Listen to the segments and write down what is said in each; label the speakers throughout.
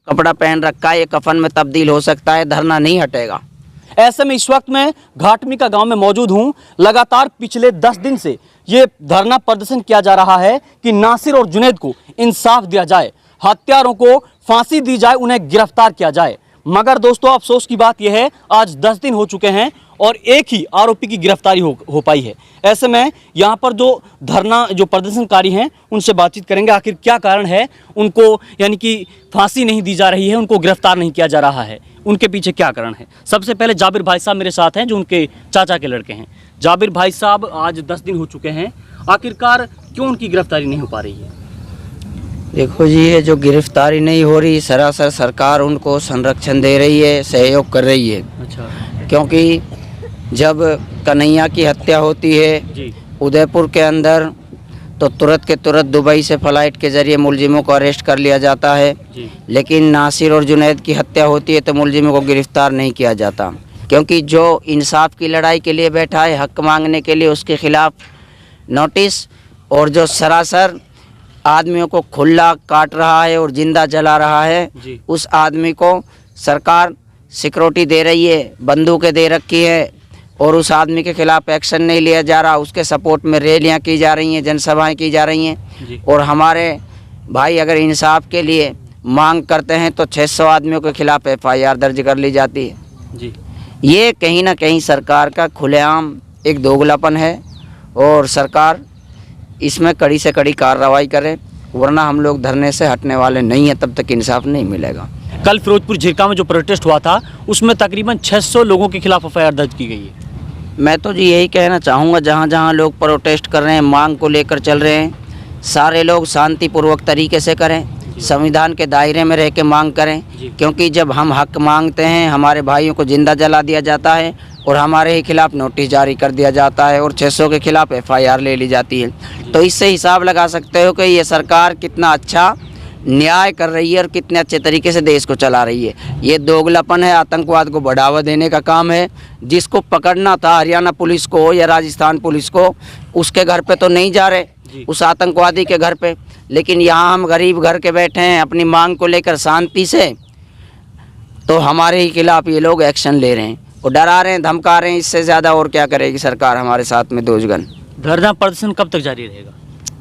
Speaker 1: कपड़ा पहन रखा है ये कफन में तब्दील हो सकता है, धरना नहीं हटेगा।
Speaker 2: ऐसे में इस वक्त मैं घाटमी का गांव में मौजूद हूं। लगातार पिछले 10 दिन से ये धरना प्रदर्शन किया जा रहा है कि नासिर और जुनैद को इंसाफ दिया जाए, हत्यारों को फांसी दी जाए, उन्हें गिरफ्तार किया जाए। मगर दोस्तों अफसोस की बात यह है आज 10 दिन हो चुके हैं और एक ही आरोपी की गिरफ्तारी हो पाई है। ऐसे में यहाँ पर जो प्रदर्शनकारी हैं उनसे बातचीत करेंगे, आखिर क्या कारण है उनको यानी कि फांसी नहीं दी जा रही है, उनको गिरफ्तार नहीं किया जा रहा है, उनके पीछे क्या कारण है। सबसे पहले जाबिर भाई साहब मेरे साथ हैं जो उनके चाचा के लड़के हैं। जाबिर भाई साहब आज 10 दिन हो चुके हैं, आखिरकार क्यों उनकी गिरफ्तारी नहीं हो पा रही है?
Speaker 1: देखो जी, ये जो गिरफ्तारी नहीं हो रही, सरासर सरकार उनको संरक्षण दे रही है, सहयोग कर रही है।
Speaker 2: अच्छा।
Speaker 1: क्योंकि जब कन्हैया की हत्या होती है उदयपुर के अंदर तो तुरंत के तुरंत दुबई से फ़्लाइट के ज़रिए मुलजिमों को अरेस्ट कर लिया जाता है, लेकिन नासिर और जुनैद की हत्या होती है तो मुलजिमों को गिरफ्तार नहीं किया जाता। क्योंकि जो इंसाफ की लड़ाई के लिए बैठा है, हक मांगने के लिए, उसके खिलाफ नोटिस, और जो सरासर आदमियों को खुला काट रहा है और जिंदा जला रहा है, उस आदमी को सरकार सिक्योरिटी दे रही है, बंदूकें दे रखी है और उस आदमी के खिलाफ एक्शन नहीं लिया जा रहा। उसके सपोर्ट में रैलियां की जा रही हैं, जनसभाएं की जा रही हैं। और हमारे भाई अगर इंसाफ के लिए मांग करते हैं तो 600 आदमियों के खिलाफ FIR दर्ज कर ली जाती है। ये कहीं ना कहीं सरकार का खुलेआम एक दोगलापन है और सरकार इसमें कड़ी से कड़ी कार्रवाई करे, वरना हम लोग धरने से हटने वाले नहीं हैं, तब तक इंसाफ नहीं मिलेगा।
Speaker 2: कल फिरोजपुर झिरका में जो प्रोटेस्ट हुआ था उसमें तकरीबन 600 लोगों के खिलाफ FIR दर्ज की गई है।
Speaker 1: मैं तो जी यही कहना चाहूँगा, जहाँ जहाँ लोग प्रोटेस्ट कर रहे हैं, मांग को लेकर चल रहे हैं, सारे लोग शांतिपूर्वक तरीके से करें, संविधान के दायरे में रह के मांग करें। क्योंकि जब हम हक मांगते हैं हमारे भाइयों को जिंदा जला दिया जाता है और हमारे ही खिलाफ नोटिस जारी कर दिया जाता है और 600 के खिलाफ FIR ले ली जाती है। तो इससे हिसाब लगा सकते हो कि ये सरकार कितना अच्छा न्याय कर रही है और कितने अच्छे तरीके से देश को चला रही है। ये दोगलापन है, आतंकवाद को बढ़ावा देने का काम है। जिसको पकड़ना था हरियाणा पुलिस को या राजस्थान पुलिस को, उसके घर पे तो नहीं जा रहे, उस आतंकवादी के घर पे। लेकिन यहाँ हम गरीब घर के बैठे हैं अपनी मांग को लेकर शांति से, तो हमारे ही खिलाफ ये लोग एक्शन ले रहे हैं और डरा रहे हैं, धमका रहे हैं। इससे ज़्यादा और क्या करेगी सरकार हमारे साथ में दोषगन।
Speaker 2: धरना प्रदर्शन कब तक जारी रहेगा?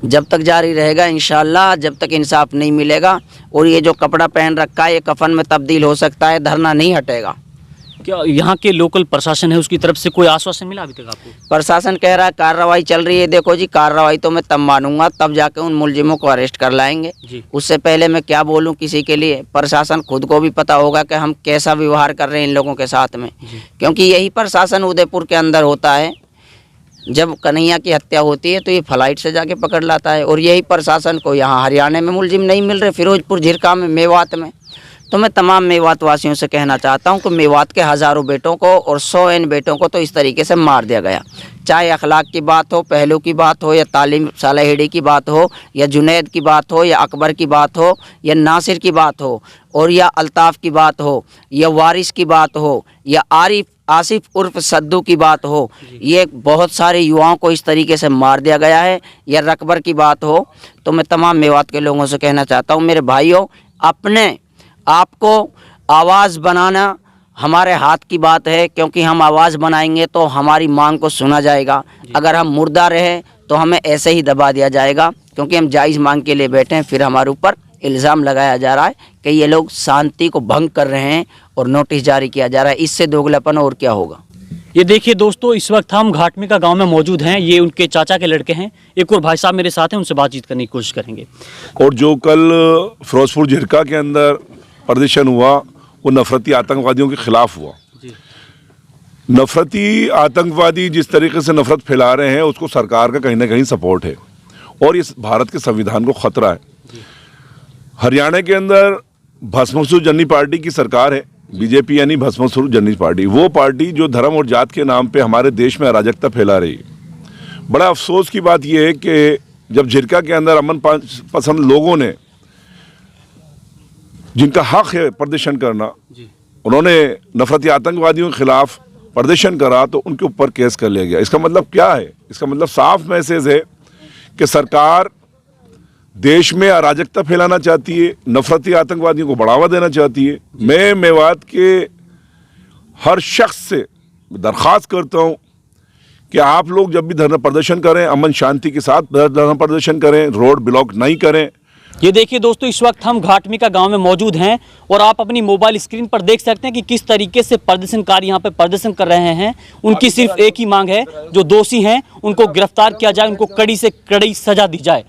Speaker 1: जब तक जारी रहेगा इंशाल्लाह, जब तक इंसाफ नहीं मिलेगा। और ये जो कपड़ा पहन रखा है ये कफन में तब्दील हो सकता है, धरना नहीं हटेगा।
Speaker 2: क्या यहाँ के लोकल प्रशासन है उसकी तरफ से कोई आश्वासन मिला अभी तक आपको?
Speaker 1: प्रशासन कह रहा है कार्रवाई चल रही है। देखो जी, कार्रवाई तो मैं तब मानूंगा तब जाके उन मुलजिमों को अरेस्ट कर लाएंगे। उससे पहले मैं क्या बोलूं किसी के लिए। प्रशासन खुद को भी पता होगा कि हम कैसा व्यवहार कर रहे हैं इन लोगों के साथ में, क्योंकि यही प्रशासन उदयपुर के अंदर होता है। जब कन्हैया की हत्या होती है तो ये फ्लाइट से जाके पकड़ लाता है और यही प्रशासन को यहाँ हरियाणा में मुलजिम नहीं मिल रहे, फिरोजपुर झिरका में, मेवात में। तो मैं तमाम मेवात वासियों से कहना चाहता हूँ कि मेवात के हज़ारों बेटों को और 100 बेटों को तो इस तरीके से मार दिया गया। चाहे अखलाक की बात हो, पहलू की बात हो, या तालीम सालेहिड़ी की बात हो, या जुनैद की बात हो, या अकबर की बात हो, या नासिर की बात हो, और या अल्ताफ़ की बात हो, या वारिस की बात हो, या आसिफ उर्फ सद्दू की बात हो। ये बहुत सारे युवाओं को इस तरीके से मार दिया गया है। या रकबर की बात हो। तो मैं तमाम मेवात के लोगों से कहना चाहता हूँ, मेरे भाइयों, अपने आपको आवाज़ बनाना हमारे हाथ की बात है, क्योंकि हम आवाज़ बनाएंगे तो हमारी मांग को सुना जाएगा। अगर हम मुर्दा रहे तो हमें ऐसे ही दबा दिया जाएगा, क्योंकि हम जायज़ मांग के लिए बैठे हैं। फिर हमारे ऊपर इल्ज़ाम लगाया जा रहा है कि ये लोग शांति को भंग कर रहे हैं और नोटिस जारी किया जा रहा है। इससे दोगलापन और क्या होगा।
Speaker 2: ये देखिए दोस्तों, इस वक्त हम घाटमी का गांव में मौजूद हैं। ये उनके चाचा के लड़के हैं। एक और भाई साहब मेरे साथ हैं, उनसे बातचीत करने की कोशिश करेंगे।
Speaker 3: और जो कल फिरोजपुर झिरका के अंदर प्रदर्शन हुआ वो नफरती आतंकवादियों के खिलाफ हुआ। नफरती आतंकवादी जिस तरीके से नफरत फैला रहे हैं उसको सरकार का कहीं ना कहीं सपोर्ट है और इस भारत के संविधान को खतरा है। हरियाणा के अंदर भस्मासुर जन्नी पार्टी की सरकार है, बीजेपी यानी भस्मासुर जन्नी पार्टी, वो पार्टी जो धर्म और जात के नाम पे हमारे देश में अराजकता फैला रही है। बड़ा अफसोस की बात यह है कि जब झिरका के अंदर अमन पसंद लोगों ने, जिनका हक है प्रदर्शन करना, उन्होंने नफरती आतंकवादियों के खिलाफ प्रदर्शन करा तो उनके ऊपर केस कर लिया गया। इसका मतलब क्या है? इसका मतलब साफ मैसेज है कि सरकार देश में अराजकता फैलाना चाहती है, नफरती आतंकवादियों को बढ़ावा देना चाहती है। मैं मेवात के हर शख्स से दरख्वास्त करता हूं कि आप लोग जब भी धरना प्रदर्शन करें, अमन शांति के साथ धरना प्रदर्शन करें, रोड ब्लॉक नहीं करें।
Speaker 2: ये देखिए दोस्तों, इस वक्त हम घाटमिका गांव में मौजूद हैं और आप अपनी मोबाइल स्क्रीन पर देख सकते हैं कि किस तरीके से प्रदर्शनकारी यहां पे प्रदर्शन कर रहे हैं। उनकी सिर्फ एक ही मांग है, जो दोषी हैं उनको गिरफ्तार किया जाए, उनको कड़ी से कड़ी सजा दी जाए।